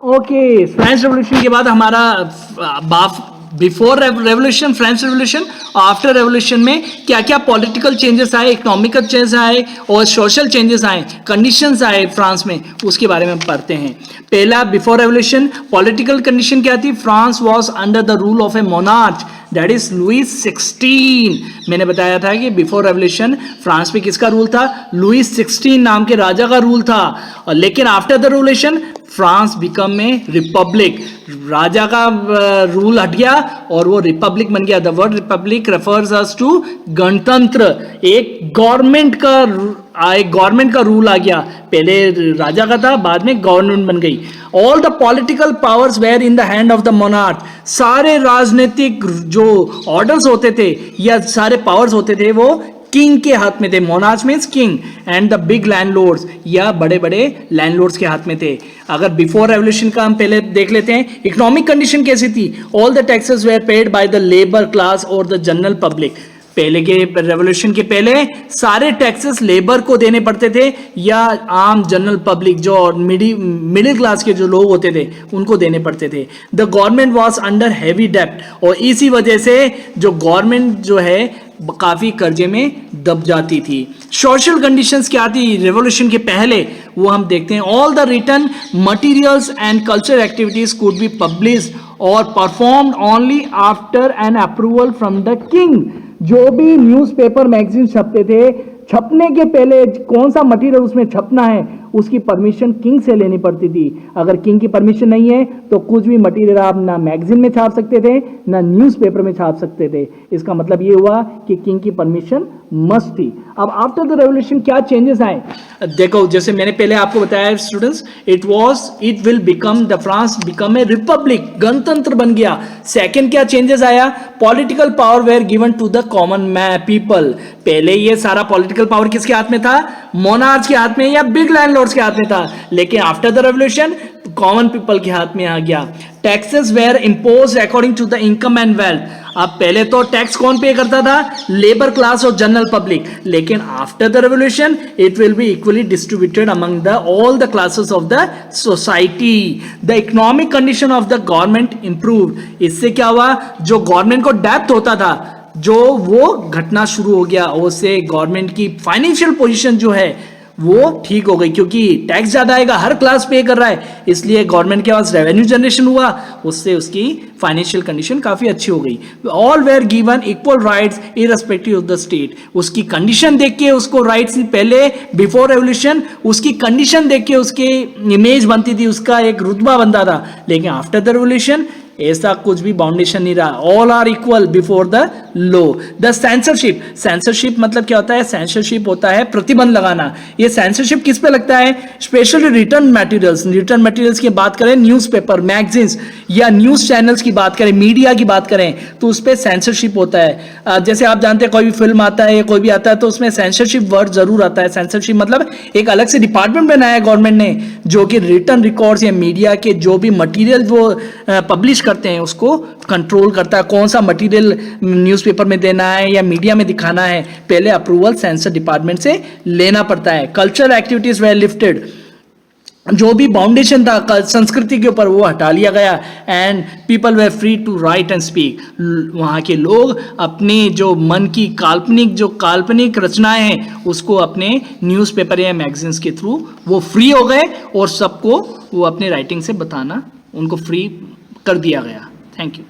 Okay, French revolution के बाद हमारा before revolution, French revolution, after revolution में क्या क्या पॉलिटिकल चेंजेस आए, इकोनॉमिकल चेंजेस आए और सोशल चेंजेस आए, कंडीशंस आए फ्रांस में, उसके बारे में हम पढ़ते हैं। पहला, बिफोर रेवोल्यूशन पॉलिटिकल कंडीशन क्या थी? France was under the rule of a monarch, that is Louis 16। मैंने बताया था कि बिफोर रेवोल्यूशन फ्रांस पे किसका रूल था? लुईस 16 नाम के राजा का रूल था। और लेकिन after the revolution France become a republic, राजा का रूल हट गया और वो रिपब्लिक बन गया। The word republic refers us to गणतंत्र, एक गवर्नमेंट का रूल आ गया। पहले राजा का था, बाद में गवर्नमेंट बन गई। All the political powers were in the hand of the monarch, सारे राजनीतिक जो ऑर्डर्स होते थे या सारे पावर्स होते थे वो किंग के हाथ में थे। Monarch means king, and the big landlords या बड़े बड़े लैंडलॉर्ड्स के हाथ में थे। अगर बिफोर रेवोल्यूशन का हम पहले देख लेते हैं, इकोनॉमिक कंडीशन कैसी थी? All the taxes were paid by the labour class और द जनरल पब्लिक। पहले के रेवोल्यूशन के पहले सारे टैक्सेस लेबर को देने पड़ते थे या आम जनरल पब्लिक जो मिडिल क्लास के जो लोग होते थे उनको देने पड़ते थे। The government was under heavy डेब्ट, और इसी वजह से जो गवर्नमेंट जो है काफी कर्जे में दब जाती थी। सोशल कंडीशंस क्या थी रेवोल्यूशन के पहले, वो हम देखते हैं। All the written materials and culture activities could be published और performed only after an approval from the king. जो भी न्यूज़पेपर मैगजीन छपते थे, छपने के पहले कौन सा मटेरियल उसमें छपना है उसकी परमिशन किंग से लेनी पड़ती थी। अगर किंग की परमिशन नहीं है तो कुछ भी मटेरियल आप ना मैगजीन में छाप सकते थे ना न्यूज़पेपर में छाप सकते थे। इसका मतलब ये हुआ कि किंग की परमिशन मस्ट थी। अब आफ्टर द रेवोल्यूशन क्या चेंजेस आए? देखो, जैसे मैंने पहले आपको बताया students, it will become the France become a republic, गणतंत्र बन गया। सेकंड क्या चेंजेस आया? Political power were given to the common people. पहले ये सारा पॉलिटिकल पावर किसके हाथ में था? मोनार्च के हाथ में या बिग लैंडलॉर्ड्स के हाथ में था। लेकिन after the revolution common people के हाथ में आ गया। Taxes were imposed according to the income and wealth. अब पहले तो टैक्स कौन पे करता था? लेबर क्लास और जनरल पब्लिक। लेकिन after the revolution it will be equally distributed among the all the classes of the society. The economic condition of the government improved. इससे क्या हुआ? जो गवर्नमेंट को डेब्ट होता था जो वो घटना शुरू हो गया, उससे गवर्नमेंट की फाइनेंशियल पोजीशन जो है वो ठीक हो गई, क्योंकि टैक्स ज्यादा आएगा, हर क्लास पे कर रहा है, इसलिए गवर्नमेंट के पास रेवेन्यू जनरेशन हुआ, उससे उसकी फाइनेंशियल कंडीशन काफी अच्छी हो गई। All were given equal rights irrespective of the state. उसकी कंडीशन देख के उसको राइट्स, पहले बिफोर रेवोल्यूशन उसकी कंडीशन देख के उसकी इमेज बनती थी, उसका एक रुतबा बनता था। लेकिन आफ्टर द रेवोल्यूशन ऐसा कुछ भी बाउंडेशन नहीं रहा। All are equal before the law. The censorship, censorship मतलब क्या होता है? सेंसरशिप होता है प्रतिबंध लगाना। ये सेंसरशिप किस पे लगता है? स्पेशली रिटर्न मटेरियल्स की बात करें, न्यूज़पेपर, मैगजीन्स या न्यूज चैनल्स की बात करें, मीडिया की बात करें, तो उस पर सेंसरशिप होता है। जैसे आप जानते हैं कोई भी फिल्म आता है या कोई भी आता है तो उसमें सेंसरशिप वर्ड जरूर आता है। सेंसरशिप मतलब एक अलग से डिपार्टमेंट बनाया है गवर्नमेंट ने, जो कि रिटर्न रिकॉर्ड्स या मीडिया के जो भी मटीरियल वो पब्लिश करते हैं उसको कंट्रोल करता है। कौन सा मटेरियल न्यूज़पेपर में देना है या मीडिया में दिखाना है, पहले अप्रूवल सेंसर डिपार्टमेंट से लेना पड़ता है। कल्चरल एक्टिविटीज वेयर लिफ्टेड, जो भी बाउंडेशन था संस्कृति के ऊपर वो हटा लिया गया। And people were free to write and speak. वहाँ के लोग अपने जो मन की काल्पनिक रचनाएं हैं उसको अपने न्यूज़पेपर या मैगजीन्स के थ्रू वो फ्री हो गए और सबको वो अपने राइटिंग से बताना उनको फ्री कर दिया गया। Thank you.